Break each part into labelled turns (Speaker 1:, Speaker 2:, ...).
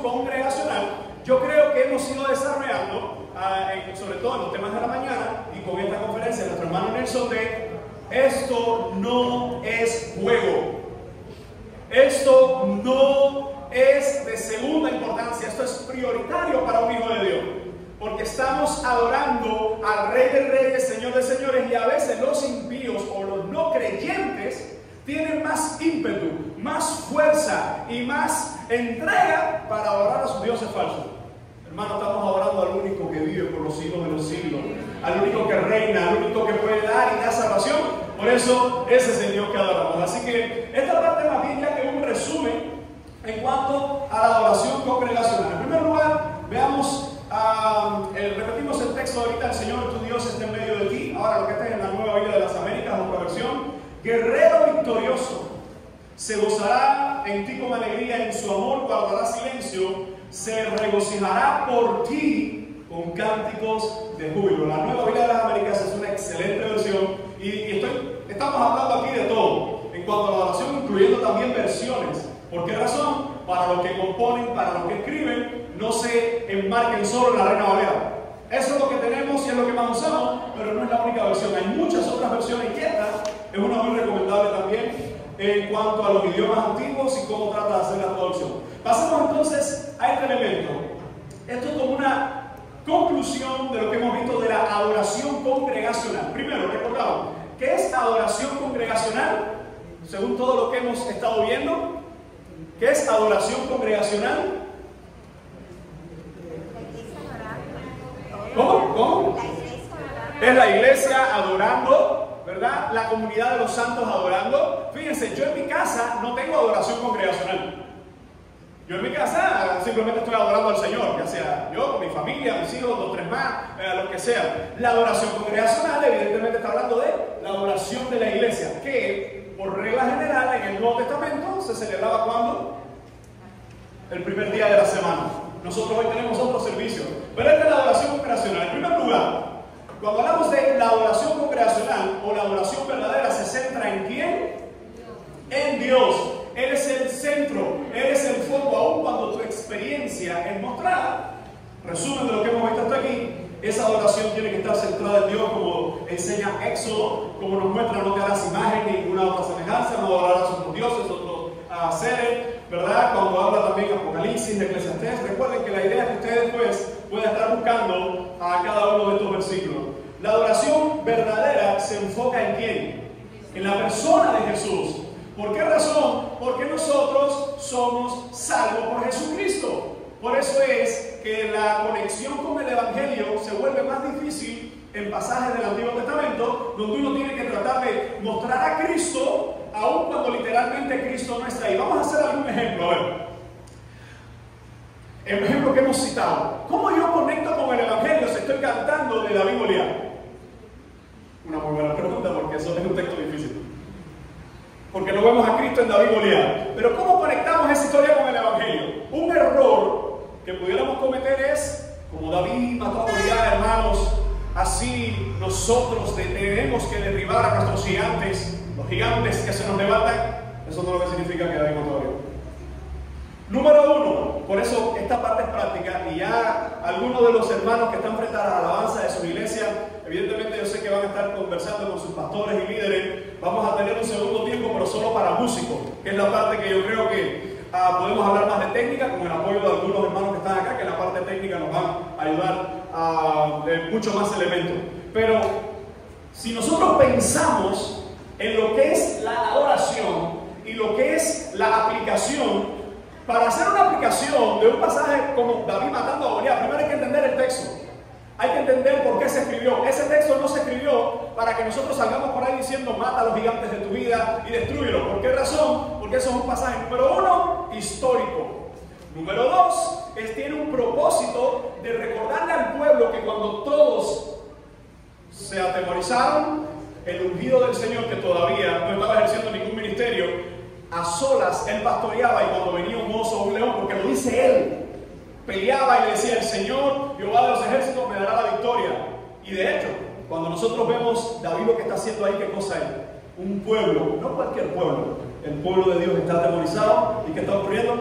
Speaker 1: congregacional, yo creo que hemos ido desarrollando, sobre todo en los temas de la mañana y con esta conferencia de nuestro hermano Nelson, de esto no es juego, esto no es de segunda importancia, esto es prioritario para un hijo de Dios, porque estamos adorando al Rey de Reyes, Señor de Señores, y a veces los impíos o los no creyentes tienen más ímpetu, más fuerza y más entrega para adorar a sus dioses falsos. Hermano, estamos adorando al único que vive por los siglos de los siglos, al único que reina, al único que puede dar y da salvación. Por eso, ese es el Dios que adoramos. Así que esta parte más bien ya que un resumen en cuanto a la adoración congregacional. En primer lugar, veamos, repetimos el texto ahorita: el Señor tu Dios está en medio de ti. Ahora lo que está en la Nueva Biblia de las Américas, otra versión: guerrero victorioso, se gozará en ti con alegría, en su amor guardará silencio, se regocijará por ti con cánticos de júbilo. La Nueva Biblia de las Américas es una excelente versión y estamos hablando aquí de todo en cuanto a la adoración, incluyendo también versiones. ¿Por qué razón? Para los que componen, para los que escriben, no se enmarquen solo en la Reina Valera. Eso es lo que tenemos y es lo que más usamos, pero no es la única versión. Hay muchas otras versiones y esta es una muy recomendable también en cuanto a los idiomas antiguos y cómo trata de hacer la traducción. Pasemos entonces a este elemento. Esto es como una conclusión de lo que hemos visto de la adoración congregacional. Primero, recordamos, ¿qué es adoración congregacional? Según todo lo que hemos estado viendo, ¿qué es adoración congregacional? ¿Cómo? Es la iglesia adorando, ¿verdad? La comunidad de los santos adorando. Fíjense, yo en mi casa no tengo adoración congregacional. Yo en mi casa simplemente estoy adorando al Señor, ya sea yo, con mi familia, mis hijos, 2 o 3 más, lo que sea. La adoración congregacional evidentemente está hablando de la adoración de la iglesia, que por regla general en el Nuevo Testamento se celebraba ¿cuándo? El primer día de la semana. Nosotros hoy tenemos otro servicio, pero esta es la adoración congregacional. En primer lugar, cuando hablamos de la adoración congregacional o la adoración verdadera, se centra ¿en quién? En Dios. Él es el centro, Él es el foco, aun cuando tu experiencia es mostrada. Resumen de lo que hemos visto hasta aquí: esa adoración tiene que estar centrada en Dios, como enseña Éxodo, como nos muestra: no te harás imagen ni ninguna otra semejanza, no adorarás a otros dioses, otros seres, ¿verdad? Cuando habla también Apocalipsis, de Eclesiastés, recuerden que la idea es que ustedes pues puedan estar buscando a cada uno de estos versículos. La adoración verdadera se enfoca ¿en quién? En la persona de Jesús. ¿Por qué razón? Porque nosotros somos salvos por Jesucristo. Por eso es que la conexión con el Evangelio se vuelve más difícil en pasajes del Antiguo Testamento, donde uno tiene que tratar de mostrar a Cristo, aun cuando literalmente Cristo no está ahí. Vamos a hacer algún ejemplo. A ver, el ejemplo que hemos citado: ¿cómo yo conecto con el Evangelio si estoy cantando de David y Goliat? Una muy buena pregunta, porque eso es un texto difícil, porque no vemos a Cristo en David y Goliat. Pero ¿cómo conectamos esa historia con el Evangelio? Un error que pudiéramos cometer es: como David mató a Goliat, hermanos, así nosotros tenemos que derribar a nuestros gigantes, los gigantes que se nos levantan. Eso no es lo que significa que David mató a Goliat. Número 1, por eso esta parte es práctica, y ya algunos de los hermanos que están frente a la alabanza de su iglesia, evidentemente yo sé que van a estar conversando con sus pastores y líderes. Vamos a tener un segundo tiempo, pero solo para músicos, que es la parte que yo creo que podemos hablar más de técnica, con el apoyo de algunos hermanos que están acá, que en la parte técnica nos van a ayudar a mucho más elementos. Pero si nosotros pensamos en lo que es la adoración y lo que es la aplicación, para hacer una aplicación de un pasaje como David matando a Goliat, primero hay que entender el texto. Hay que entender por qué se escribió. Ese texto no se escribió para que nosotros salgamos por ahí diciendo: mata a los gigantes de tu vida y destrúyelo. ¿Por qué razón? Porque eso es un pasaje, número 1, histórico. Número 2, tiene un propósito de recordarle al pueblo que cuando todos se atemorizaron, el ungido del Señor, que todavía no estaba ejerciendo ningún ministerio, a solas él pastoreaba, y cuando venía un oso o un león, porque lo dice él, peleaba y le decía: el Señor, Jehová de los ejércitos, me dará la victoria. Y de hecho, cuando nosotros vemos David lo que está haciendo ahí, ¿qué cosa es? Un pueblo, no cualquier pueblo, el pueblo de Dios está atemorizado. ¿Y qué está ocurriendo?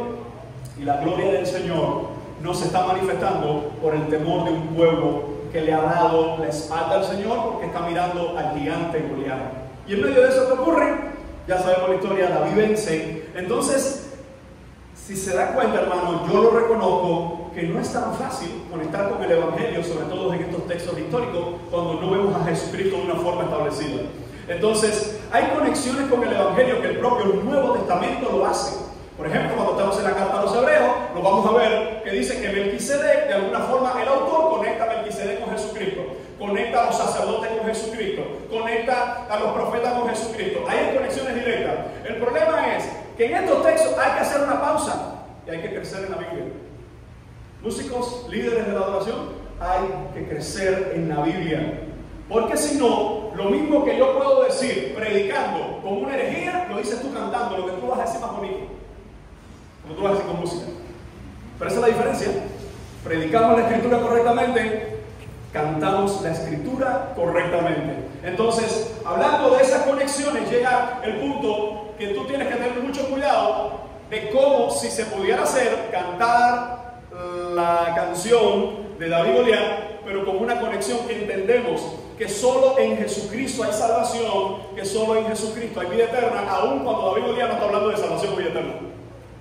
Speaker 1: Y la gloria del Señor no se está manifestando por el temor de un pueblo que le ha dado la espalda al Señor porque está mirando al gigante Goliat. Y en medio de eso, ¿qué ocurre? Ya sabemos la historia, David vence. Entonces, si se da cuenta, hermano, yo lo reconozco que no es tan fácil conectar con el Evangelio, sobre todo en estos textos históricos, cuando no vemos a Jesucristo de una forma establecida. Entonces, hay conexiones con el Evangelio que el propio Nuevo Testamento lo hace. Por ejemplo, cuando estamos en la carta a los Hebreos, lo vamos a ver que dice que Melquisedec, de alguna forma, el autor conecta a Melquisedec con Jesucristo, conecta a los sacerdotes con Jesucristo, conecta a los profetas con Jesucristo. Hay conexiones directas. El problema es que en estos textos hay que hacer una pausa y hay que crecer en la Biblia. Músicos, líderes de la adoración, hay que crecer en la Biblia. Porque si no, lo mismo que yo puedo decir predicando con una herejía, lo dices tú cantando, lo que tú vas a decir más bonito. Como tú vas a decir con música. Pero esa es la diferencia. Predicamos la Escritura correctamente, cantamos la Escritura correctamente. Entonces, hablando de esas conexiones, llega el punto que tú tienes que tener mucho cuidado de cómo, si se pudiera hacer, cantar la canción de David Goliat, pero con una conexión que entendemos que solo en Jesucristo hay salvación, que solo en Jesucristo hay vida eterna, aun cuando David Goliat no está hablando de salvación o vida eterna.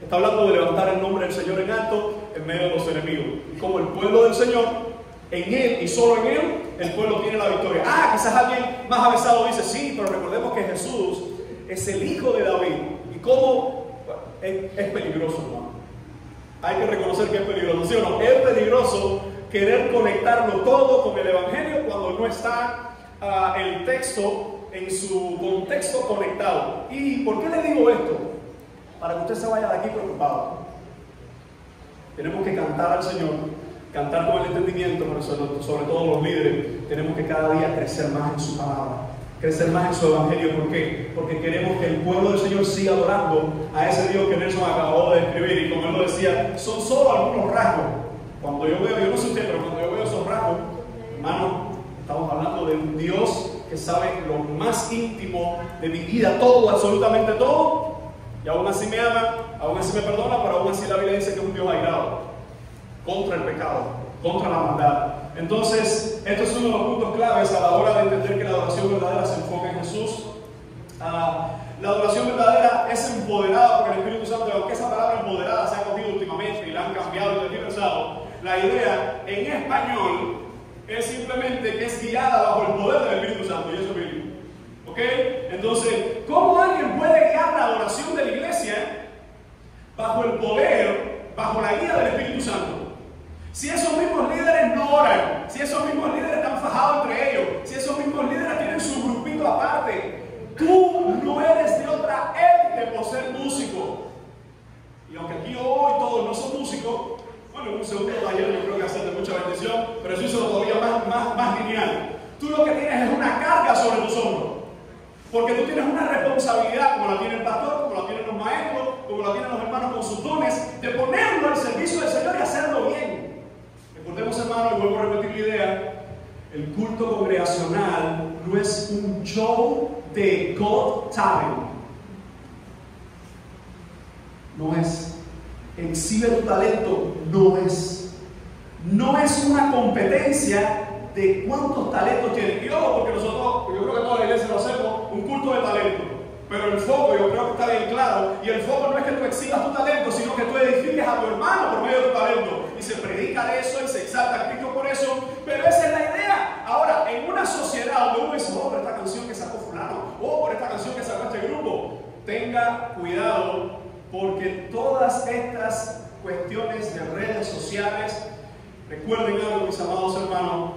Speaker 1: Está hablando de levantar el nombre del Señor en alto en medio de los enemigos. Y como el pueblo del Señor, en Él y solo en Él, el pueblo tiene la victoria. Quizás alguien más avesado dice, sí, pero recordemos que Jesús es el hijo de David. Y cómo es peligroso, hermano. Hay que reconocer que es peligroso, ¿sí o no? Es peligroso querer conectarlo todo con el Evangelio cuando no está el texto en su contexto conectado. ¿Y por qué le digo esto? Para que usted se vaya de aquí preocupado. Tenemos que cantar al Señor, cantar con el entendimiento, pero sobre todo los líderes, tenemos que cada día crecer más en su palabra, crecer más en su Evangelio. ¿Por qué? Porque queremos que el pueblo del Señor siga adorando a ese Dios que Nelson acabó de describir, y como él lo decía, son solo algunos rasgos. Cuando yo veo, yo no sé usted, pero cuando yo veo esos rasgos, hermano, estamos hablando de un Dios que sabe lo más íntimo de mi vida, todo, absolutamente todo. Y aún así me ama, aún así me perdona, pero aún así la Biblia dice que es un Dios airado contra el pecado, contra la maldad. Entonces, esto es uno de los puntos claves a la hora de entender que la adoración verdadera se enfoca en Jesús. La adoración verdadera es empoderada por el Espíritu Santo, aunque esa palabra empoderada se ha cogido últimamente y la han cambiado y tergiversado. La idea en español es simplemente que es guiada bajo el poder del Espíritu Santo, y eso es bíblico. ¿Ok? Entonces, ¿cómo alguien puede guiar la adoración de la iglesia bajo el poder, bajo la guía del Espíritu Santo? Si esos mismos líderes no oran, si esos mismos líderes están fajados entre ellos, si esos mismos líderes tienen su grupito aparte, tú no eres de otra élite por ser músico. Y aunque aquí hoy todos no son músicos, bueno, en un segundo taller yo creo que hacer de mucha bendición, pero eso hizo todavía más lineal. Tú lo que tienes es una carga sobre tus hombros. Porque tú tienes una responsabilidad, como la tiene el pastor, como la tienen los maestros, como la tienen los hermanos con sus dones, de ponerlo al servicio del Señor y hacerlo bien. Recordemos, hermano, y vuelvo a repetir la idea, el culto congregacional no es un show de Got Talent. No es. Exhibe tu talento, no es. No es una competencia de cuántos talentos tienes. Y ojo, porque nosotros, yo creo que toda la iglesia lo hacemos, un culto de talento. Pero el foco, yo creo que está bien claro, y el foco no es que tú exhibas tu talento, sino que tú edifiques a tu hermano por medio de tu talento. Y se predica de eso y se exalta a Cristo por eso, pero esa es la idea. Ahora, en una sociedad donde uno dice, por esta canción que sacó fulano, por esta canción que sacó este grupo, tenga cuidado, porque todas estas cuestiones de redes sociales, recuerden algo, mis amados hermanos,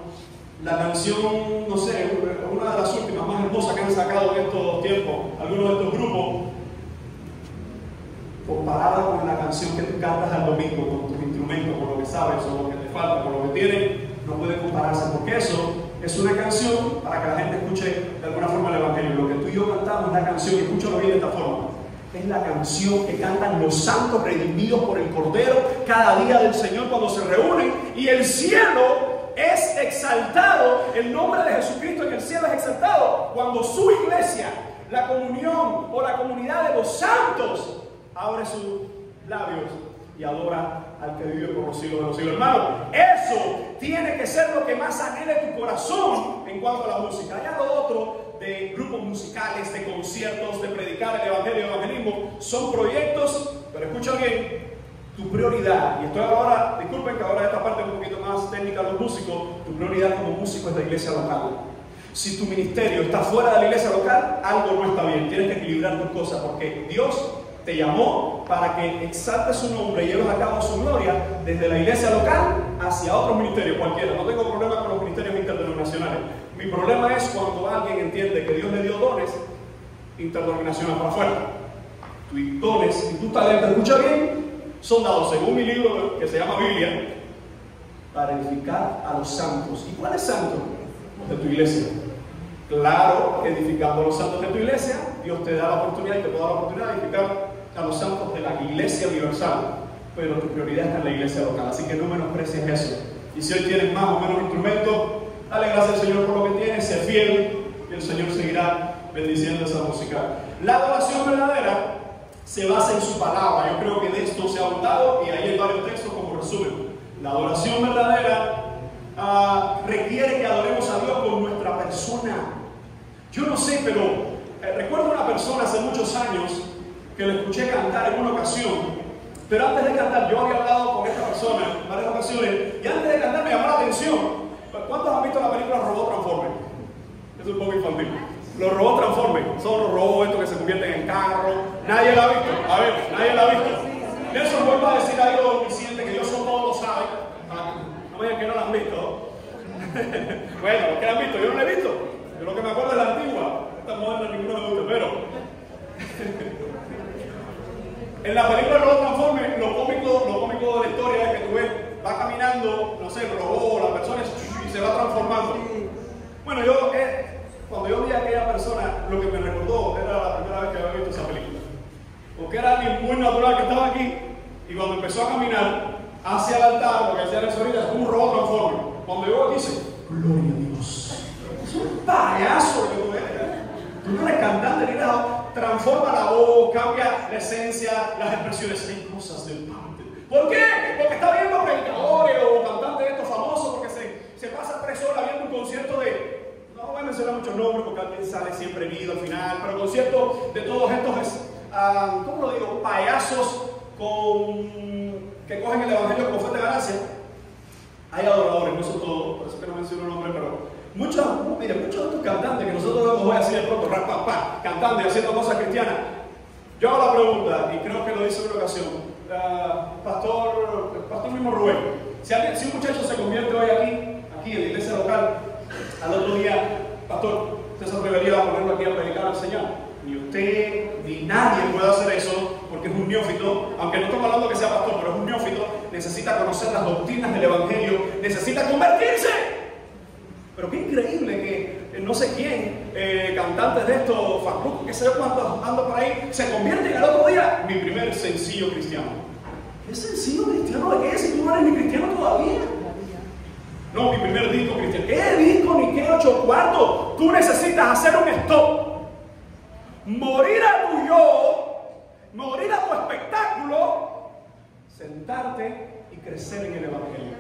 Speaker 1: la canción, no sé, una de las últimas más hermosas que han sacado en estos tiempos, algunos de estos grupos, comparada con la canción que tú cantas al domingo, con tus instrumentos, con lo que sabes, o lo que te falta, con lo que tienes, no puede compararse, porque eso es una canción para que la gente escuche de alguna forma el Evangelio. Lo que tú y yo cantamos es la canción, y escúchalo bien de esta forma, es la canción que cantan los santos redimidos por el Cordero cada día del Señor cuando se reúnen, y el cielo es exaltado, el nombre de Jesucristo en el cielo es exaltado cuando su iglesia, la comunión o la comunidad de los santos, abre sus labios y adora al que vive por los siglos de los siglos. Hermano, eso tiene que ser lo que más anhele tu corazón en cuanto a la música. Allá lo otro de grupos musicales, de conciertos, de predicar el evangelio y el evangelismo, son proyectos, pero escucha bien, tu prioridad, y estoy ahora, disculpen que ahora esta parte es un poquito más técnica de los músicos, tu prioridad como músico es la iglesia local. Si tu ministerio está fuera de la iglesia local, algo no está bien, tienes que equilibrar tus cosas, porque Dios te llamó para que exaltes su nombre y lleves a cabo su gloria desde la iglesia local hacia otros ministerios, cualquiera. No tengo problema con los ministerios interdenominacionales. Mi problema es cuando alguien entiende que Dios le dio dones interdenominacionales para afuera. Tus dones y tu talento, escucha bien, son dados, según mi libro que se llama Biblia, para edificar a los santos. ¿Y cuáles santos? De tu iglesia. Claro, edificando a los santos de tu iglesia, Dios te da la oportunidad y te puede dar la oportunidad de edificar a los santos de la iglesia universal, pero tu prioridad está en la iglesia local, así que no menosprecies eso. Y si hoy tienes más o menos instrumentos, dale gracias al Señor por lo que tienes, sé fiel y el Señor seguirá bendiciendo esa música. La adoración verdadera se basa en su palabra. Yo creo que de esto se ha hablado y ahí hay varios textos como resumen. La adoración verdadera requiere que adoremos a Dios con nuestra persona. Yo no sé, pero recuerdo una persona hace muchos años que le escuché cantar en una ocasión, pero antes de cantar, yo había hablado con esta persona en varias ocasiones, y antes de cantar me llamó la atención. ¿Cuántos han visto la película Robot Transformers? Es un poco infantil. Los robots Transformers son los robots estos que se convierten en carros. Nadie la ha visto. A ver, nadie la ha visto. Nelson vuelve a decir algo diciendo que yo soy todos lo saben. No me digan que no la han visto. Bueno, los que la han visto, yo no la he visto. Yo lo que me acuerdo es la antigua. Esta moderna ninguno me gusta, pero en la película Robot Transformers, lo cómico de la historia es que tú ves, va caminando, no sé, el robot, la persona y se va transformando. Bueno, cuando yo vi a aquella persona, lo que me recordó era la primera vez que había visto esa película. Porque era alguien muy natural que estaba aquí, y cuando empezó a caminar hacia el altar, lo que decía Nelson ahorita, es un robot Transformer. Cuando yo dice, gloria a Dios, es un payaso que tú eres. Tú no eres cantante ni nada, transforma la voz, cambia la esencia, las expresiones. Hay cosas del Padre. ¿Por qué? Porque está viendo predicadores o cantantes de estos famosos, porque se pasa 3 horas viendo un concierto de, no voy a mencionar muchos nombres porque alguien sale siempre herido al final, pero conciertos de todos estos, ¿cómo lo digo? Payasos que cogen el evangelio con fuente de ganancia. Hay adoradores, no son todos, por eso que no menciono nombres, pero muchos de estos cantantes que nosotros vemos hoy así de pronto, cantando y haciendo cosas cristianas. Yo hago la pregunta, y creo que lo hice en una ocasión, pastor mismo Rubén, si un muchacho se convierte hoy aquí en la iglesia local, al otro día, pastor, ¿usted se atrevería a ponerlo aquí a predicar al Señor? Ni usted, ni nadie puede hacer eso, porque es un neófito, aunque no estamos hablando que sea pastor, pero es un neófito, necesita conocer las doctrinas del evangelio, necesita convertirse. Pero qué increíble que no sé quién, cantantes de estos, fan que sé yo cuántos ando por ahí, se convierten al otro día. Mi primer sencillo cristiano. ¿Qué sencillo cristiano de qué es si tú no eres ni cristiano todavía? No, mi primer disco cristiano. ¿Qué disco ni qué 8 cuartos? Tú necesitas hacer un stop. Morir a tu yo, morir a tu espectáculo, sentarte y crecer en el evangelio.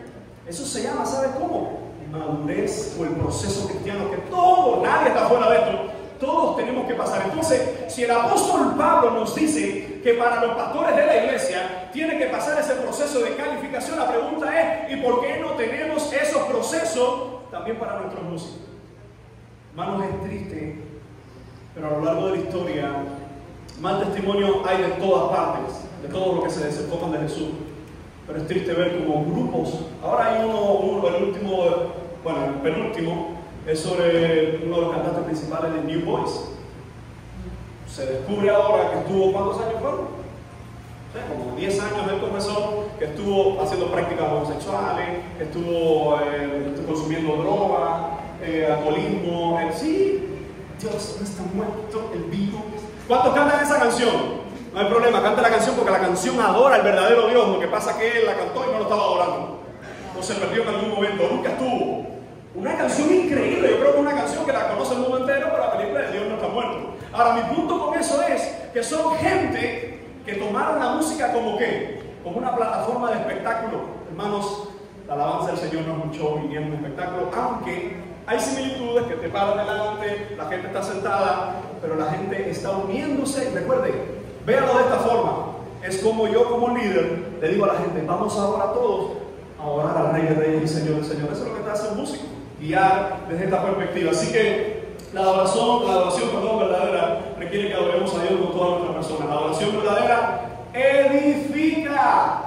Speaker 1: Eso se llama, ¿sabes cómo? Madurez o el proceso cristiano, que nadie está fuera de esto, todos tenemos que pasar. Entonces, si el apóstol Pablo nos dice que para los pastores de la iglesia tiene que pasar ese proceso de calificación, la pregunta es, ¿y por qué no tenemos esos procesos también para nuestros músicos? Hermanos, es triste, pero a lo largo de la historia, mal testimonio hay de todas partes, de todo lo que se desenfocan de Jesús. Pero es triste ver como grupos, ahora hay el penúltimo, es sobre uno de los cantantes principales de New Boys. Se descubre ahora que estuvo, ¿cuántos años fueron? Como 10 años él confesó que estuvo haciendo prácticas homosexuales, que estuvo consumiendo droga, alcoholismo. Sí, Dios no está muerto, el vivo. ¿Cuántos cantan esa canción? No hay problema, canta la canción porque la canción adora al verdadero Dios. Lo que pasa es que él la cantó y no lo estaba adorando. O se perdió en algún momento, nunca estuvo. Una canción increíble, yo creo que es una canción que la conoce el mundo entero, pero la película de Dios no está muerto. Ahora, mi punto con eso es que son gente que tomaron la música como ¿qué? como una plataforma de espectáculo. Hermanos, la alabanza del Señor no es un show ni es un espectáculo, aunque hay similitudes que te paran delante, la gente está sentada, pero la gente está uniéndose. Recuerden, véanlo de esta forma. Es como yo como líder le digo a la gente, vamos ahora todos a orar al Rey de Reyes y Señor de Señores. Eso es lo que te hace un músico, guiar desde esta perspectiva. Así que la adoración verdadera requiere que adoremos a Dios con toda nuestra persona. La adoración verdadera edifica.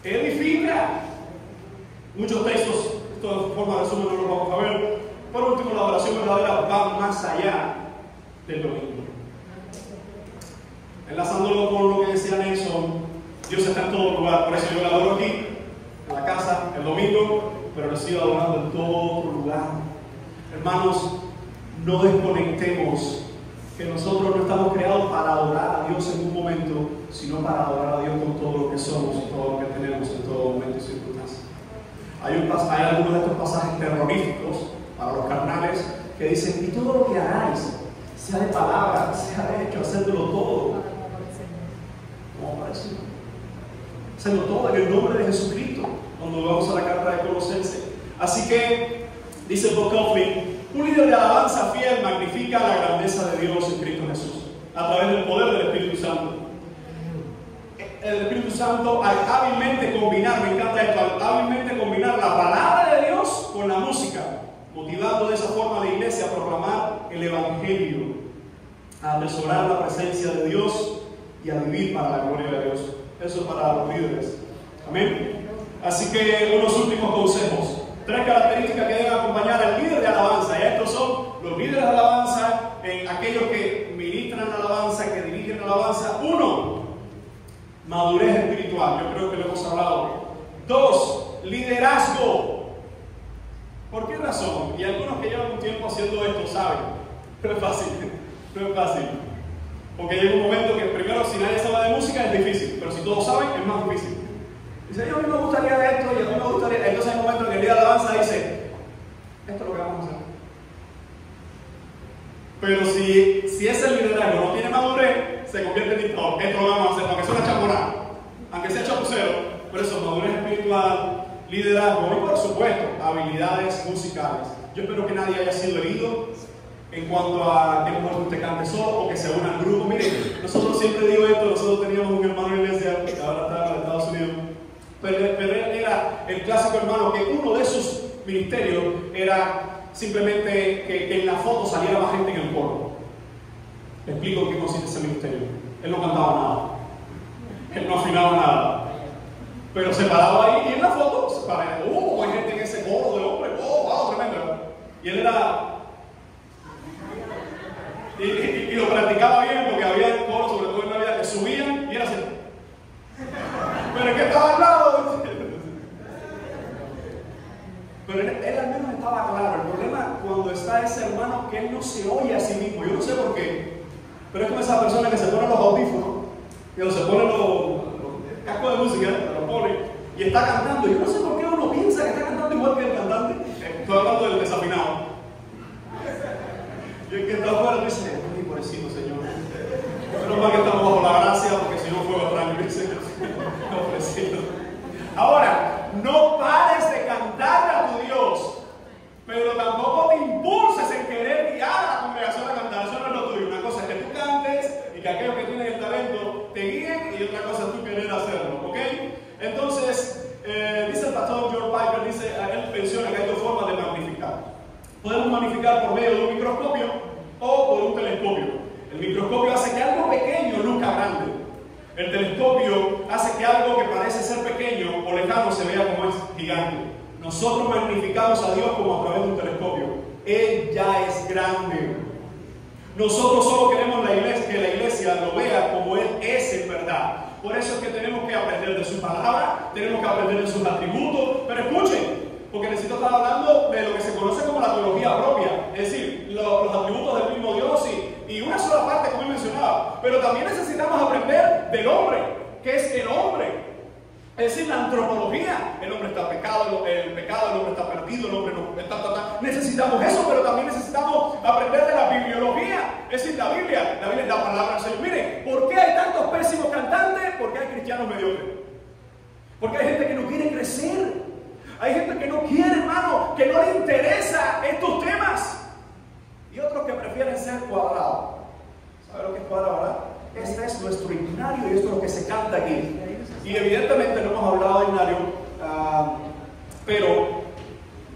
Speaker 1: Edifica. Muchos textos, esto de forma de resumen no lo vamos a ver. Por último, la adoración verdadera va más allá del domingo. Enlazándolo con lo que decía Nelson, Dios está en todo lugar. Por eso yo la adoro aquí, en la casa, el domingo, pero lo sigo adorando en todo lugar. Hermanos, no desconectemos que nosotros no estamos creados para adorar a Dios en un momento, sino para adorar a Dios con todo lo que somos y todo lo que tenemos en todo momento y circunstancia. Hay algunos de estos pasajes terroríficos para los carnales que dicen, y todo lo que hagáis, sea de palabra, sea de hecho, hacedlo todo. ¿Cómo parece? Hacedlo todo en el nombre de Jesucristo, cuando vamos a la carta de Colosenses. Así que, dice Bob Coughlin, un líder de alabanza fiel magnifica la grandeza de Dios en Cristo Jesús, a través del poder del Espíritu Santo. El Espíritu Santo al hábilmente combinar, me encanta esto, al hábilmente combinar la palabra de Dios con la música, motivando de esa forma a la iglesia a proclamar el Evangelio, a atesorar la presencia de Dios y a vivir para la gloria de Dios. Eso es para los líderes. Amén. Así que unos últimos consejos. 3 características que deben acompañar al líder de alabanza. Y estos son los líderes de alabanza, aquellos que ministran alabanza, que dirigen alabanza. 1, madurez espiritual. Yo creo que lo hemos hablado. 2, liderazgo. ¿Por qué razón? Y algunos que llevan un tiempo haciendo esto saben. No es fácil. No es fácil. Porque llega un momento que primero, si nadie sabe de música es difícil, pero si todos saben es más difícil. Dice, a mí me gustaría de esto y a mí me gustaría. Entonces hay un momento en que el líder de alabanza dice, esto es lo que vamos a hacer. Pero si ese liderazgo no tiene madurez, se convierte en dictador. Esto lo vamos a hacer, aunque sea una chamorada, aunque sea chapucero. Por eso, madurez espiritual, liderazgo y por supuesto, habilidades musicales. Yo espero que nadie haya sido herido en cuanto a que mejor usted cante solo o que se una al grupo. Miren, nosotros siempre digo esto, nosotros teníamos un hermano en la iglesia que ahora está en Estados Unidos, pero él era el clásico hermano que uno de sus ministerios era simplemente que en la foto saliera más gente en el coro. Le explico en qué consiste ese ministerio. Él no cantaba nada, él no afinaba nada, pero se paraba ahí y en la foto se paraba, hay gente en ese coro de hombres, wow, tremendo. Y él era y lo practicaba bien porque había coros, sobre todo en Navidad, que subían y era así. Pero es que estaba al lado. Pero él al menos estaba claro. El problema cuando está ese hermano que él no se oye a sí mismo. Yo no sé por qué, pero es como esa persona que se pone los audífonos, que se pone los cascos de música, los pone y está cantando. Yo no sé por qué uno piensa que está cantando igual que el cantante. Estoy hablando del desafinado. Y el que está afuera dice, ay, pobrecito Señor. Menos mal que estamos bajo la gracia, porque si no fue extraño, dice, pobrecito. Ahora, no pares de cantarle a tu Dios, pero tampoco te impulses en querer guiar a la congregación a cantar. Eso no es lo tuyo. Una cosa es que tú cantes y que aquellos que tienen el talento te guíen, y otra cosa es tú querer hacerlo, ¿ok? Entonces, dice el pastor George Piper, él menciona que hay 2 formas de magnificar. Podemos magnificar por medio de un microscopio o por un telescopio. El microscopio hace que algo pequeño luzca grande. El telescopio hace que algo que parece ser pequeño o lejano se vea como es gigante. Nosotros magnificamos a Dios como a través de un telescopio. Él ya es grande. Nosotros solo queremos que la iglesia lo vea como Él es en verdad. Por eso es que tenemos que aprender de su palabra, tenemos que aprender de sus atributos. Pero escuchen, porque necesito estar hablando de lo que se conoce como la teología propia, es decir, los atributos del mismo Dios y una sola parte, como he mencionado. Pero también necesitamos aprender del hombre, que es el hombre. Es decir, la antropología. El hombre está pecado, el hombre está perdido, el hombre no está. Necesitamos eso, pero también necesitamos aprender de la bibliología. Es decir, la Biblia es la palabra del Señor. Miren, ¿por qué hay tantos pésimos cantantes? Porque hay cristianos cristianos mediocres. Porque hay gente que no quiere crecer. Hay gente que no quiere, hermano, que no le interesa estos temas. Y otros que prefieren ser cuadrados. ¿Sabe lo que es cuadrado, verdad? Este es nuestro himnario y esto es lo que se canta aquí. Y evidentemente no hemos hablado de himnario, pero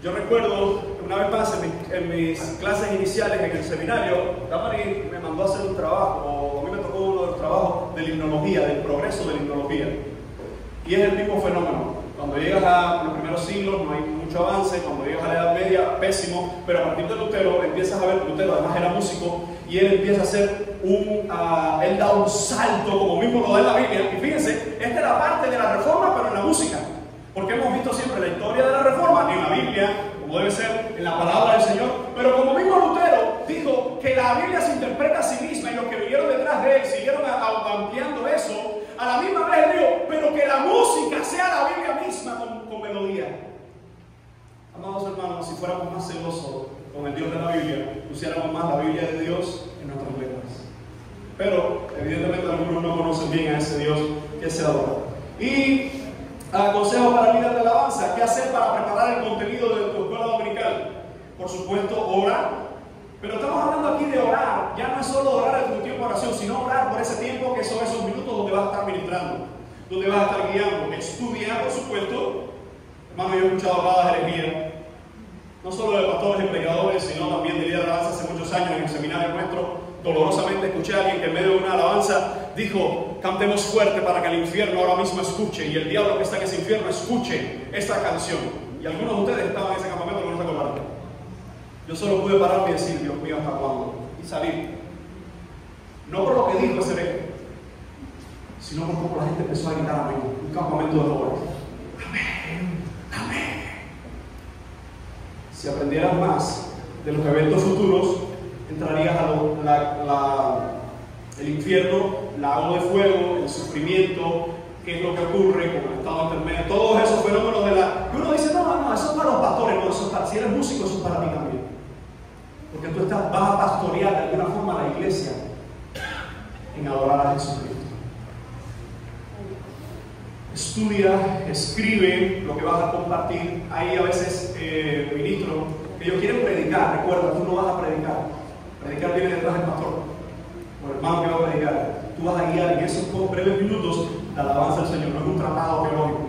Speaker 1: yo recuerdo una vez más en mis clases iniciales en el seminario, Damari me mandó a hacer un trabajo, o a mí me tocó uno de los trabajos de la himnología, del progreso de la himnología. Y es el mismo fenómeno. Cuando llegas a los primeros siglos no hay mucho avance, cuando llegas a la Edad Media, pésimo, pero a partir de Lutero empiezas a ver, Lutero además era músico, y él empieza a hacer él da un salto, como mismo lo da en la Biblia, y fíjense, esta es la parte de la Reforma, pero en la música, porque hemos visto siempre la historia de la Reforma en la Biblia, como debe ser en la palabra del Señor, pero como mismo Lutero dijo que la Biblia se interpreta a sí misma, y los que vinieron detrás de él siguieron ampliando eso, a la misma vez él dijo, pero que la música sea la Biblia misma con melodía. Amados hermanos, si fuéramos más celosos con el Dios de la Biblia, pusiéramos más la Biblia de Dios en nuestras letras. Pero evidentemente algunos no conocen bien a ese Dios que se adora. Y consejo para el líder de alabanza: ¿qué hacer para preparar el contenido de tu escuela dominical? Por supuesto, orar. Pero estamos hablando aquí de orar. Ya no es solo orar en tu tiempo de oración, sino orar por ese tiempo que son esos minutos donde vas a estar ministrando, donde vas a estar guiando. Estudiar, por supuesto. Hermano, yo he escuchado hablar de herejía, no solo de pastores y predicadores, sino también de líderes de alabanza. Hace muchos años en el seminario nuestro, dolorosamente escuché a alguien que en medio de una alabanza dijo: cantemos fuerte para que el infierno ahora mismo escuche, y el diablo que está en ese infierno escuche esta canción. Y algunos de ustedes estaban en ese campamento que no se acordaron. Yo solo pude pararme y decir: Dios mío, ¿hasta cuándo? Y salir. No por lo que dijo ese hereje, sino por cómo la gente empezó a gritar amén. Un campamento de dolores. Amén, amén. Si aprendieras más de los eventos futuros, entrarías a el infierno, lago de fuego, el sufrimiento, qué es lo que ocurre con el estado intermedio, todos esos fenómenos que uno dice: no, eso es para los pastores. No, eso es para, si eres músico, eso es para ti también, porque tú vas a pastorear de alguna forma a la iglesia en adorar a Jesucristo. Estudia, escribe lo que vas a compartir. Hay a veces ministros que ellos quieren predicar. Recuerda, tú no vas a predicar viene detrás del pastor o el hermano que va a predicar. Tú vas a guiar en esos breves minutos la alabanza del Señor. No es un tratado teológico.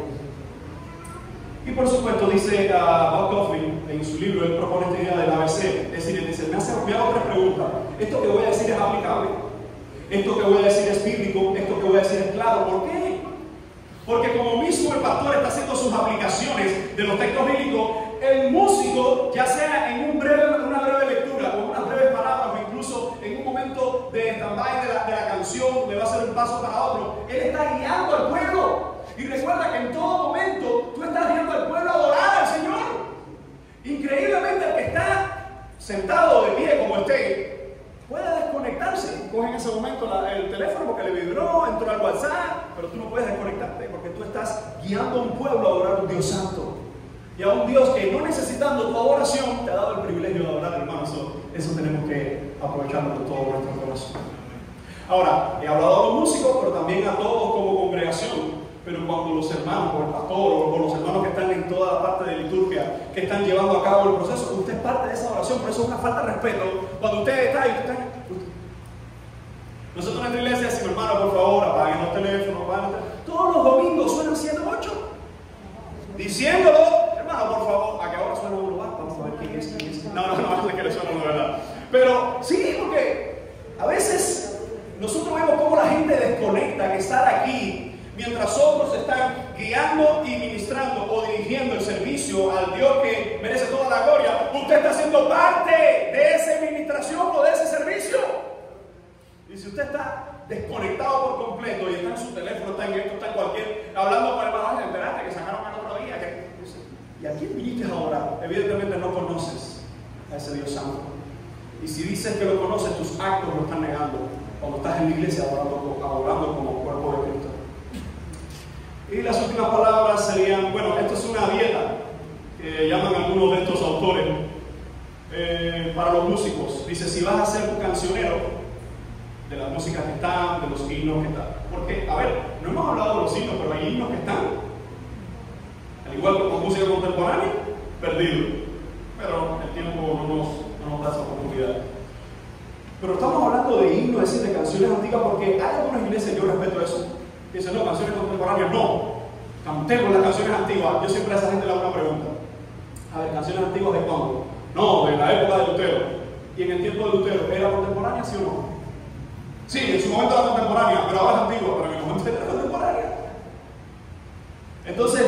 Speaker 1: Y por supuesto, dice Bob Coughlin en su libro, él propone esta idea del ABC. Es decir, él dice: me hago tres preguntas. ¿Esto que voy a decir es aplicable? ¿Esto que voy a decir es bíblico? ¿Esto que voy a decir es claro? ¿Por qué? Porque como mismo el pastor está haciendo sus aplicaciones de los textos bíblicos, el músico, ya sea en una breve lectura, con unas breves palabras, o incluso en un momento de stand-by de la canción, donde va a ser un paso para otro, él está guiando al pueblo. Y recuerda que en todo momento tú estás guiando al pueblo a adorar al Señor. Increíblemente, el que está sentado de pie como esté, puede desconectarse. Coge en ese momento el teléfono porque le vibró, entró al WhatsApp, pero tú no puedes desconectarte porque tú estás guiando a un pueblo a adorar a un Dios santo. Y a un Dios que, no necesitando tu adoración, te ha dado el privilegio de adorar, hermano. Eso tenemos que aprovecharlo con todo nuestro corazón. Ahora, he hablado a los músicos, pero también a todos como congregación. Pero cuando los hermanos, o el pastor, o los hermanos que están en toda la parte de liturgia, que están llevando a cabo el proceso, usted es parte de esa oración. Por eso es una falta de respeto cuando usted está ahí. Nosotros en nuestra iglesia decimos: hermano, por favor, apaguen los teléfonos, todos los domingos suenan 7 u 8. Diciéndolo: hermano, por favor, a que ahora suena uno más, vamos a ver quién es. No, es que le suena de verdad. Pero sí, porque a veces nosotros vemos cómo la gente desconecta que estar aquí, mientras otros están guiando y ministrando o dirigiendo el servicio al Dios que merece toda la gloria. Usted está siendo parte de esa administración o de ese servicio. Y si usted está desconectado por completo y está en su teléfono, está en esto, está en cualquier, hablando con el hermano: enteraste que sacaron el otro día. ¿Y a quién viniste a orar? Evidentemente no conoces a ese Dios santo. Y si dices que lo conoces, tus actos lo están negando cuando estás en la iglesia adorando como cuerpo de Cristo. Y las últimas palabras serían: bueno, esto es una dieta que llaman algunos de estos autores para los músicos. Dice: si vas a ser un cancionero de las músicas que están, de los himnos que están. Porque, a ver, no hemos hemos hablado de los himnos, pero hay himnos que están, al igual que con música contemporánea, perdidos. Pero el tiempo no nos da esa oportunidad. Pero estamos hablando de himnos, es decir, de canciones antiguas, porque hay algunas iglesias, yo respeto eso, que dicen, no, canciones contemporáneas, no, cantemos las canciones antiguas. Yo siempre a esa gente le hago una pregunta. A ver, ¿canciones antiguas de cuándo? No, de la época de Lutero. ¿Y en el tiempo de Lutero era contemporánea, sí o no? Sí, en su momento era contemporánea, pero ahora es antigua, pero en el momento era contemporánea. Entonces,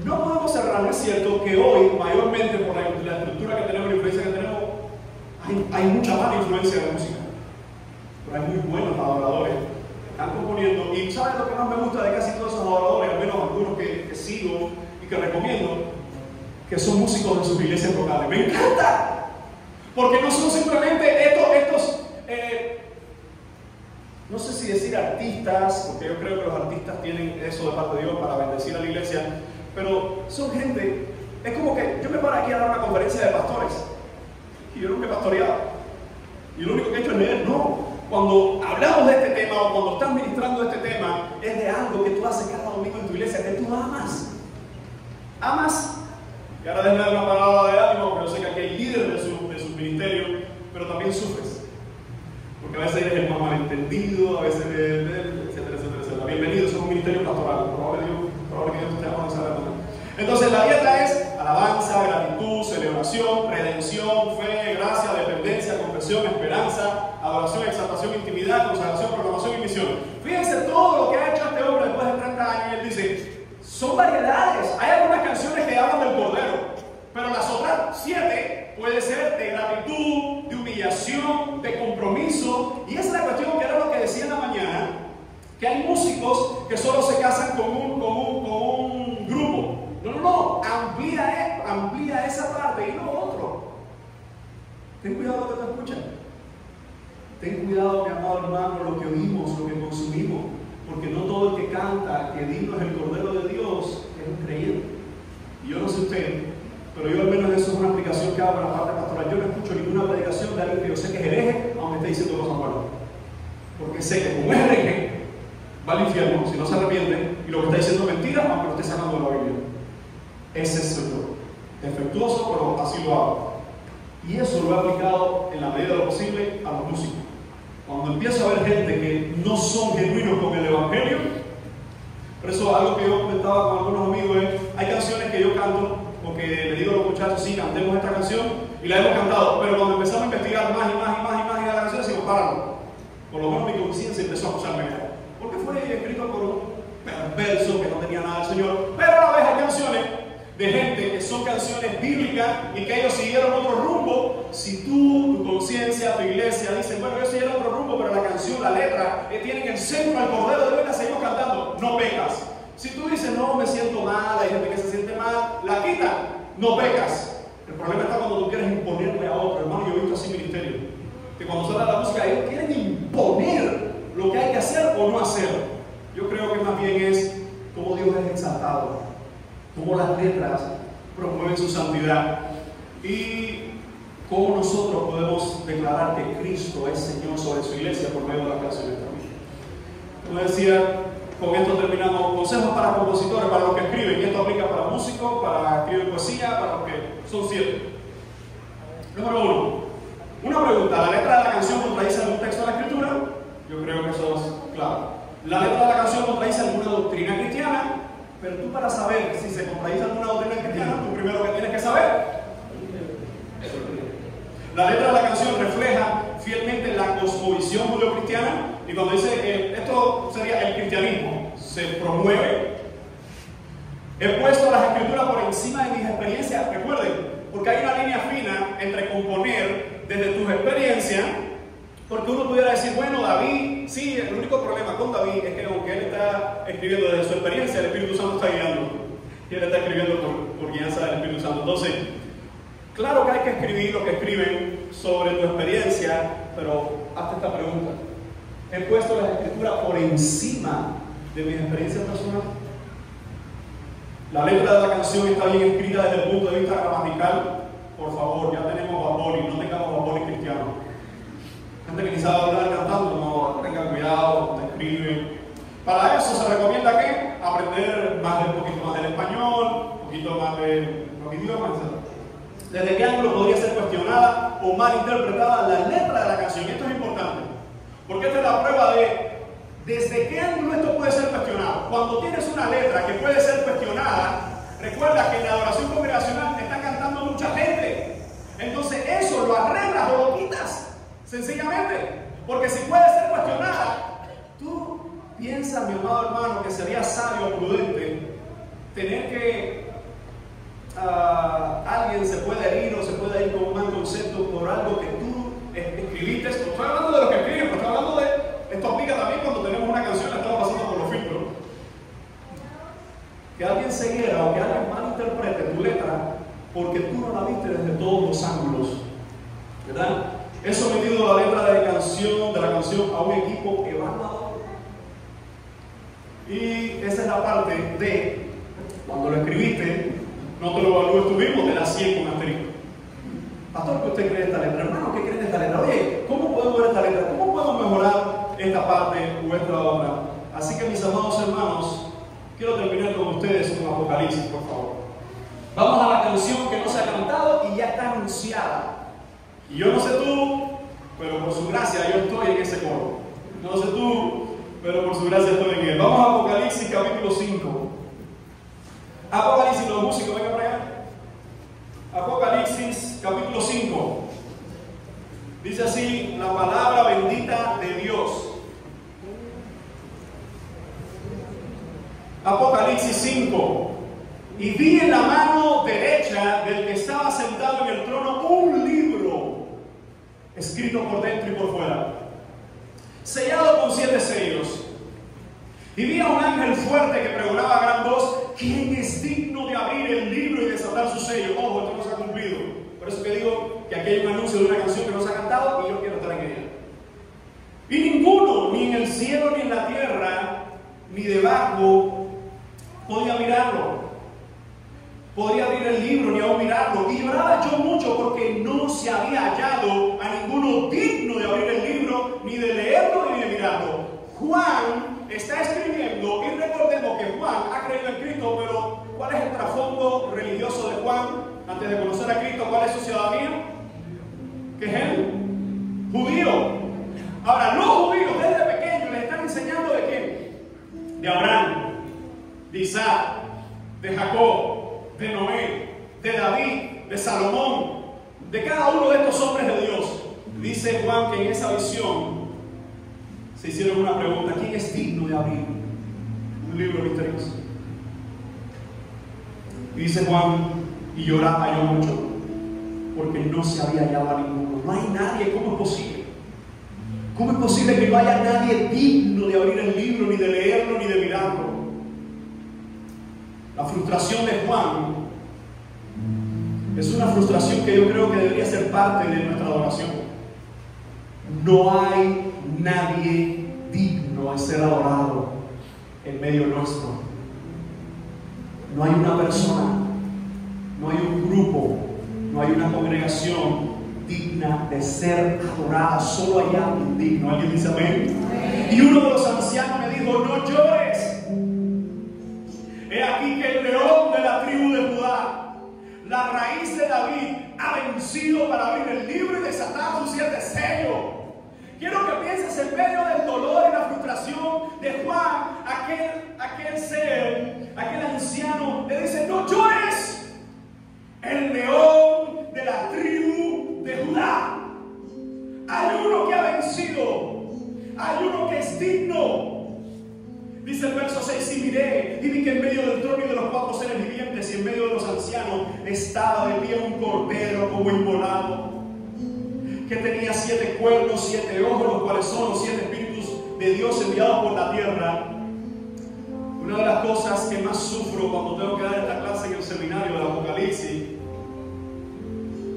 Speaker 1: no podemos cerrar, no es cierto que hoy, mayormente por la estructura que tenemos, la influencia que tenemos, hay mucha mala influencia de música. Pero hay muy buenos adoradores que están componiendo. Y ¿sabes lo que más me gusta de casi todos esos adoradores? Al menos algunos que sigo y que recomiendo, que son músicos de sus iglesias locales. ¡Me encanta! Porque no son simplemente estos no sé si decir artistas, porque yo creo que los artistas tienen eso de parte de Dios para bendecir a la iglesia, pero son gente, es como que yo me paro aquí a dar una conferencia de pastores, y yo nunca he pastoreado, y lo único que he hecho es leer. No, cuando hablamos de este tema, o cuando estás ministrando este tema, es de algo que tú haces cada domingo en tu iglesia, que tú amas. Amas. Y ahora déjame dar una palabra de ánimo, porque yo sé que aquí hay líderes de su ministerio, pero también sufres. Porque a veces eres el más malentendido, a veces, etcétera, etcétera, etcétera. Bienvenidos a un ministerio pastoral, probable que Dios te haga esa. Entonces la dieta es alabanza, gratitud, celebración, redención, fe, gracia, dependencia, confesión, esperanza, adoración, exaltación, intimidad, consagración, proclamación y misión. Fíjense todo lo que ha hecho este hombre después de 30 años, y él dice, son variedades. Hay algunas canciones que hablan del Cordero, pero las otras 7 puede ser de gratitud, de humillación, de compromiso. Y esa es la cuestión, que era lo que decía en la mañana, que hay músicos que solo se casan con un grupo. No, amplía esa parte y lo otro. Ten cuidado lo que te escuchan. Ten cuidado, mi amado hermano, lo que oímos, lo que consumimos, porque no todo el que canta que digno es el Cordero de Dios es un creyente. Y yo no sé usted, pero yo al menos eso es una aplicación que hago en la parte pastoral. Yo no escucho ninguna predicación de alguien que yo sé que es hereje, aunque esté diciendo cosas buenas. Porque sé que como es hereje, va al infierno si no se arrepiente, y lo que está diciendo es mentira, aunque lo esté sacando de la Biblia. Ese es el yo. Defectuoso, pero así lo hago. Y eso lo he aplicado en la medida de lo posible a los músicos. Cuando empiezo a ver gente que no son genuinos con el Evangelio, por eso algo que yo comentaba con algunos amigos es, hay canciones que yo canto, porque le digo a los muchachos, sí, cantemos esta canción, y la hemos cantado, pero cuando empezamos a investigar más y la canción, decimos, páralo. Por lo menos mi conciencia empezó a acusarme, porque fue escrito por un perverso que no tenía nada del Señor. Pero a la vez hay canciones de gente que son canciones bíblicas y que ellos siguieron otro rumbo. Si tu conciencia, tu iglesia dicen, bueno, ellos siguieron otro rumbo, pero la canción, la letra, que tienen el centro al Cordero de Dios, la seguimos cantando, no pecas. Si tú dices, no, me siento mal, hay gente que se siente mal, la quita, no pecas. El problema está cuando tú quieres imponerle a otro. Hermano, yo he visto así ministerios, que cuando suena la música, ellos quieren imponer lo que hay que hacer o no hacer. Yo creo que más bien es como Dios es exaltado, cómo las letras promueven su santidad y cómo nosotros podemos declarar que Cristo es Señor sobre su iglesia por medio de las canciones también. Como decía, con esto terminamos. Consejos para compositores, para los que escriben, y esto aplica para músicos, para escribir poesía, para los que son 7. Número 1. Una pregunta: ¿la letra de la canción contradice algún texto de la Escritura? Yo creo que eso es claro. ¿La letra de la canción contradice alguna doctrina cristiana? Pero tú, para saber si se contradice alguna doctrina cristiana, tú primero que tienes que saber. La letra de la canción refleja fielmente la cosmovisión judeocristiana. Y cuando dice esto sería el cristianismo, se promueve. He puesto las escrituras por encima de mis experiencias. Recuerden, porque hay una línea fina entre componer desde tus experiencias. Porque uno pudiera decir, bueno, David, sí, el único problema con David es que aunque él está escribiendo desde su experiencia, el Espíritu Santo está guiando. Y él está escribiendo por guianza del Espíritu Santo. Entonces, claro que hay que escribir lo que escriben sobre tu experiencia, pero hazte esta pregunta: ¿he puesto las escrituras por encima de mis experiencias personales? La letra de la canción está bien escrita desde el punto de vista gramatical. Por favor, ya tenemos vapores, no tengamos vapores cristianos. Gente que ni sabe hablar cantando, no, tengan cuidado, te escriben. Para eso se recomienda que aprender un poquito más del español, un poquito más de los idiomas, etc. ¿Desde qué ángulo podría ser cuestionada o mal interpretada la letra de la canción? Y esto es importante, porque esta es la prueba de desde qué ángulo esto puede ser cuestionado. Cuando tienes una letra que puede ser cuestionada, recuerda que en la adoración congregacional te está cantando mucha gente. Entonces eso lo arreglas o lo quitas, sencillamente. Porque si puede ser cuestionada, tú piensas, mi amado hermano, que sería sabio o prudente tener que alguien se puede herir o se puede ir con un mal concepto por algo que tú escribiste. Estoy hablando de lo que escribes, pero estoy hablando de, esto aplica también cuando tenemos una canción, la estamos pasando por los filtros. Que alguien se hiera o que alguien malinterprete tu letra porque tú no la viste desde todos los ángulos, ¿verdad? He sometido la letra de la canción a un equipo evaluador. Y esa es la parte de cuando lo escribiste, no te lo evalúes tú mismo, te da 100 con asterisco. Pastor, ¿qué usted cree de esta letra? Hermano, ¿qué cree de esta letra? Oye, ¿cómo podemos ver esta letra? ¿Cómo podemos mejorar esta parte o esta obra? Así que, mis amados hermanos, quiero terminar con ustedes con Apocalipsis, por favor. Vamos a la canción que no se ha cantado y ya está anunciada. Y yo no sé tú, pero por su gracia yo estoy en ese coro. No sé tú, pero por su gracia estoy en él. Vamos a Apocalipsis capítulo 5. Apocalipsis, los músicos, vengan para allá. Apocalipsis capítulo 5. Dice así la palabra bendita de Dios. Apocalipsis 5. Y vi en la mano derecha del que estaba sentado en el trono un libro escrito por dentro y por fuera, sellado con 7 sellos. Y vi a un ángel fuerte que pregonaba a gran voz: ¿quién es digno de abrir el libro y desatar su sello? Ojo, esto no se ha cumplido. Por eso que digo que aquí hay un anuncio de una canción que no se ha cantado y yo quiero estar en ella. Y ninguno, ni en el cielo, ni en la tierra, ni debajo, podía mirarlo. Podría abrir el libro ni aún mirarlo. Y lloraba yo mucho porque no se había hallado a ninguno digno de abrir el libro, ni de leerlo, ni de mirarlo. Juan está escribiendo, y recordemos que Juan ha creído en Cristo, pero ¿cuál es el trasfondo religioso de Juan? Antes de conocer a Cristo, ¿cuál es su ciudadanía? ¿Qué es él? Judío. Ahora, los judíos desde pequeños les están enseñando de quién? De Abraham, de Isaac, de Jacob, de Noé, de David, de Salomón, de cada uno de estos hombres de Dios. Dice Juan que en esa visión se hicieron una pregunta: ¿quién es digno de abrir un libro misterioso? Dice Juan: y lloraba yo mucho porque no se había hallado a ninguno. No hay nadie. ¿Cómo es posible? ¿Cómo es posible que no haya nadie digno de abrir el libro, ni de leerlo, ni de mirarlo? La frustración de Juan es una frustración que yo creo que debería ser parte de nuestra adoración. No hay nadie digno de ser adorado en medio nuestro. No hay una persona, no hay un grupo, no hay una congregación digna de ser adorada. Solo hay alguien digno. ¿Alguien dice amén? Y uno de los ancianos me dijo: no llores. He aquí que el león de la tribu de Judá, la raíz de David, ha vencido para abrir el libro y desatar sus 7 sellos. Quiero que pienses en medio del dolor y la frustración de Juan, aquel ser, aquel anciano, le dice: no llores. El león de la tribu de Judá. Hay uno que ha vencido. Hay uno que es digno. Dice el verso 6: y miré, y vi que en medio del trono y de los 4 seres vivientes y en medio de los ancianos estaba de pie un cordero como inmolado, que tenía 7 cuernos, 7 ojos, los cuales son los 7 espíritus de Dios enviados por la tierra. Una de las cosas que más sufro cuando tengo que dar esta clase en el seminario del Apocalipsis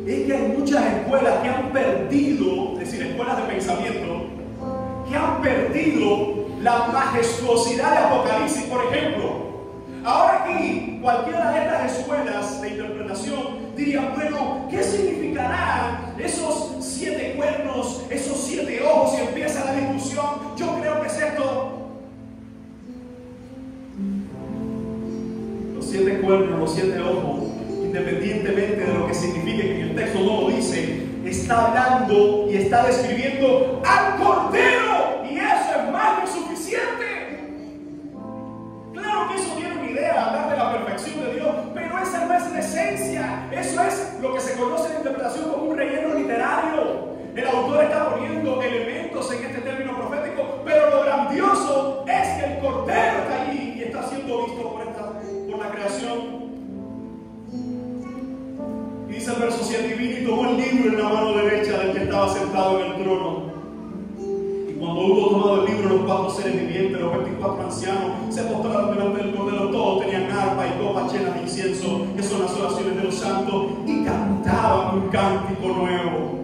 Speaker 1: es que hay muchas escuelas que han perdido, es decir, escuelas de pensamiento, que han perdido la majestuosidad de Apocalipsis. Por ejemplo, ahora aquí cualquiera de estas escuelas de interpretación diría: bueno, ¿qué significarán esos 7 cuernos, esos 7 ojos? Y empieza la discusión. Yo creo que es esto. 7 cuernos, los 7 ojos, independientemente de lo que signifique, que en el texto no lo dice, está hablando y está describiendo al Cordero, y eso es más que suficiente. Claro que eso tiene una idea, hablar de la perfección de Dios, pero esa no es la esencia. Eso es lo que se conoce en la interpretación como un relleno literario. El autor está poniendo elementos en este término profético, pero lo grandioso es que el Cordero está allí y está siendo visto por la creación. Y dice el verso 7: y vino y tomó el libro en la mano derecha del que estaba sentado en el trono. Y cuando hubo tomado el libro, los 4 seres vivientes, los 24 ancianos, se postraron delante del Cordero. Todos tenían arpa y copas llenas de incienso, que son las oraciones de los santos, y cantaban un cántico nuevo.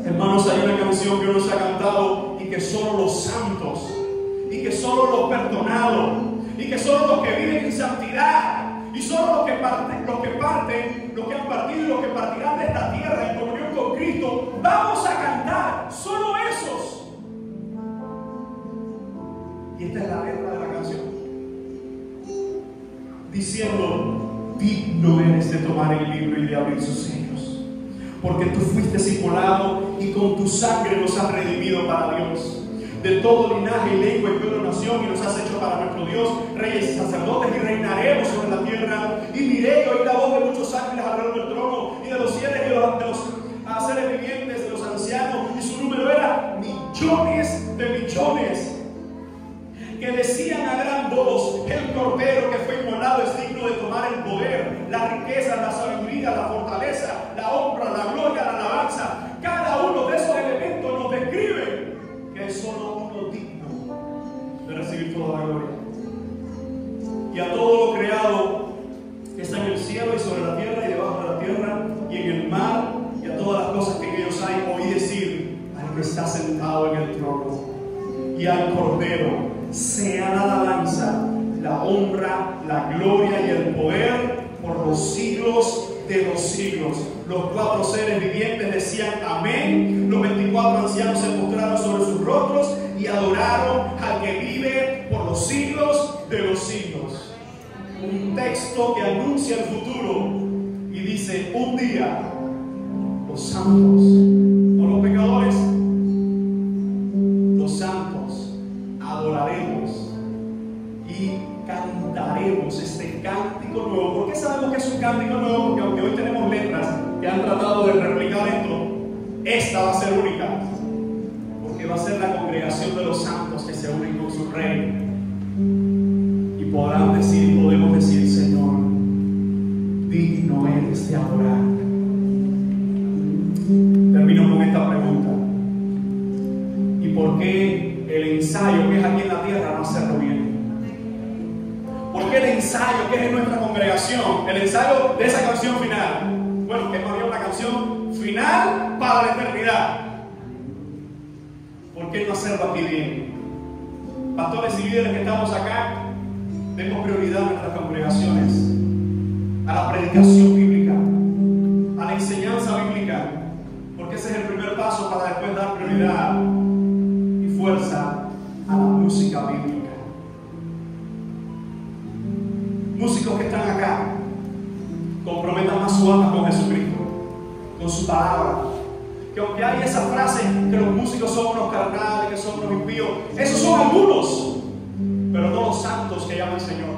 Speaker 1: Hermanos, hay una canción que no se ha cantado y que solo los santos, y que solo los perdonados, y que solo los que viven en santidad, y solo los que han partido y los que partirán de esta tierra en comunión con Cristo, vamos a cantar, solo esos. Y esta es la letra de la canción, diciendo: digno eres de tomar el libro y de abrir sus sellos, porque tú fuiste inmolado y con tu sangre nos has redimido para Dios, de todo linaje y lengua y pueblo, nación, y nos has hecho para nuestro Dios reyes y sacerdotes, y reinaremos sobre la tierra. Y miré y oí la voz de muchos ángeles alrededor del trono, y de los cielos y de los seres vivientes, de los ancianos, y su número era millones de millones, que decían a gran voz: el Cordero que fue inmolado es digno de tomar el poder, la riqueza, la sabiduría, la fortaleza, la honra, la gloria, la alabanza. Cada uno de esos elementos nos describe que es solo uno digno de recibir toda la gloria. Y a todo lo creado que está en el cielo y sobre la tierra y debajo de la tierra y en el mar, y a todas las cosas que en ellos hay, oí decir al que está sentado en el trono y al Cordero: sea la alabanza, la honra, la gloria y el poder por los siglos de los siglos. Los 4 seres vivientes decían amén. Los 24 ancianos se postraron sobre sus rostros y adoraron al que vive por los siglos de los siglos. Un texto que anuncia el futuro y dice: un día los santos, no los pecadores, los santos, adoraremos y cantaremos este cántico nuevo. ¿Por qué sabemos que es un cántico nuevo? Porque aunque hoy tenemos letras que han tratado de replicar esto, esta va a ser única, porque va a ser la congregación de los santos que se unen con su rey y podrán decir, podemos decir: Señor, digno eres de adorar. Termino con esta pregunta: ¿y por qué el ensayo que es aquí en la tierra no hacerlo bien? ¿Por qué el ensayo que es en nuestra congregación, el ensayo de esa canción final? Bueno, que es más bien una canción final para la eternidad. ¿Por qué no hacerlo aquí bien? Pastores y líderes que estamos acá, demos prioridad a nuestras congregaciones, a la predicación bíblica, a la enseñanza bíblica, porque ese es el primer paso para después dar prioridad y fuerza a la música bíblica. Músicos que están acá, comprometan más su alma con Jesucristo, con su palabra. Que aunque hay esa frase que los músicos son unos carnales, que son unos impíos, esos son algunos, pero no los santos que llama el Señor.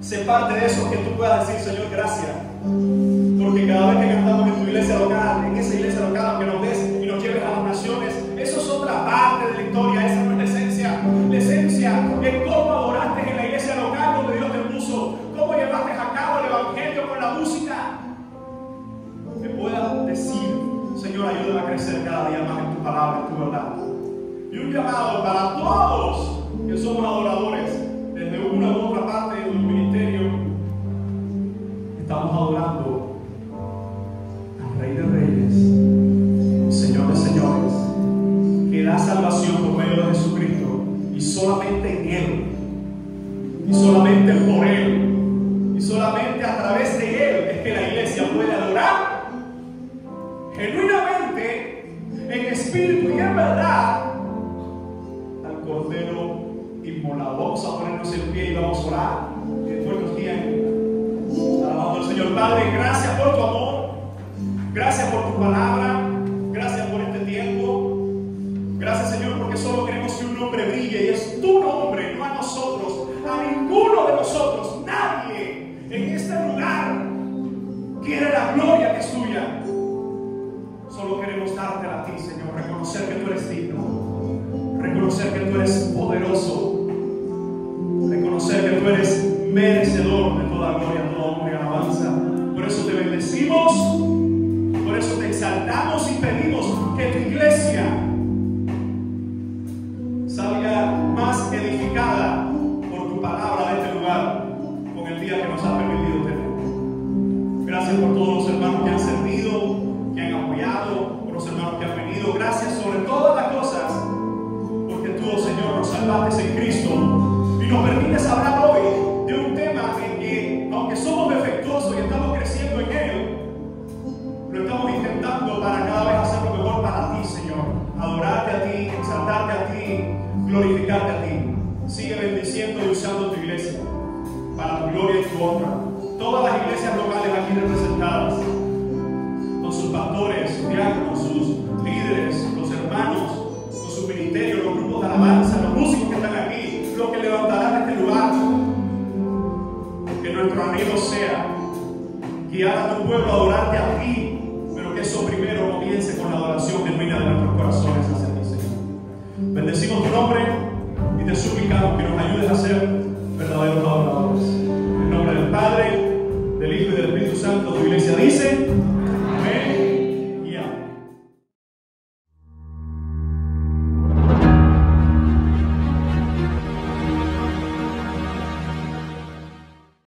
Speaker 1: Sé parte de eso, que tú puedas decir: Señor, gracias, porque cada vez que cantamos en tu iglesia local, en esa iglesia local, que nos des y nos lleves a las naciones, eso es otra parte de la historia. Esa no es la esencia. La esencia es cómo adoraste en la iglesia local donde Dios te puso, cómo llevaste a cabo el evangelio con la música. Que puedas decir: Señor, ayúdame a crecer cada día más en tu palabra, en tu verdad. Y un llamado para todos que somos adoradores, desde una u otra parte del ministerio. Estamos adorando al Rey de Reyes, Señor de Señores, que da salvación por medio de Jesucristo, y solamente en Él, y solamente por Él, y solamente a través de Él es que la iglesia puede adorar genuinamente, en espíritu y en verdad, al Cordero inmolado. Vamos a poner ponernos en pie y vamos a orar. Buenos días. Alabando al Señor. Padre, gracias por tu amor. Gracias por tu palabra. Gracias por este tiempo. Gracias, Señor, porque solo queremos que un nombre brille y es tu nombre, no a nosotros, a ninguno de nosotros. Nadie en este lugar quiere la gloria que es tuya. Solo queremos darte a ti, Señor, reconocer que tú eres digno, reconocer que tú eres poderoso, reconocer que tú eres merecedor de toda gloria, toda honra y alabanza. Por eso te bendecimos, por eso te exaltamos y pedimos que tu iglesia salga más edificada por tu palabra de este lugar con el día que nos ha permitido tener. Gracias por todos los hermanos que han servido, que han apoyado, por los hermanos que han venido. Gracias sobre todas las cosas, porque tú, oh Señor, nos salvaste en Cristo y nos permites hablar hoy de un tema en que, aunque somos defectuosos y estamos creciendo en él, lo estamos intentando para cada vez hacer lo mejor para ti, Señor. Adorarte a ti, exaltarte a ti, glorificarte a ti. Sigue bendiciendo y usando tu iglesia para tu gloria y tu honra. Todas las iglesias locales aquí representadas, con sus pastores, sus diáconos, sus líderes, los hermanos, con sus ministerios, los grupos de alabanza, los músicos que están aquí, los que levantarán este lugar. Que nuestro anhelo sea guiar a tu pueblo a adorarte a ti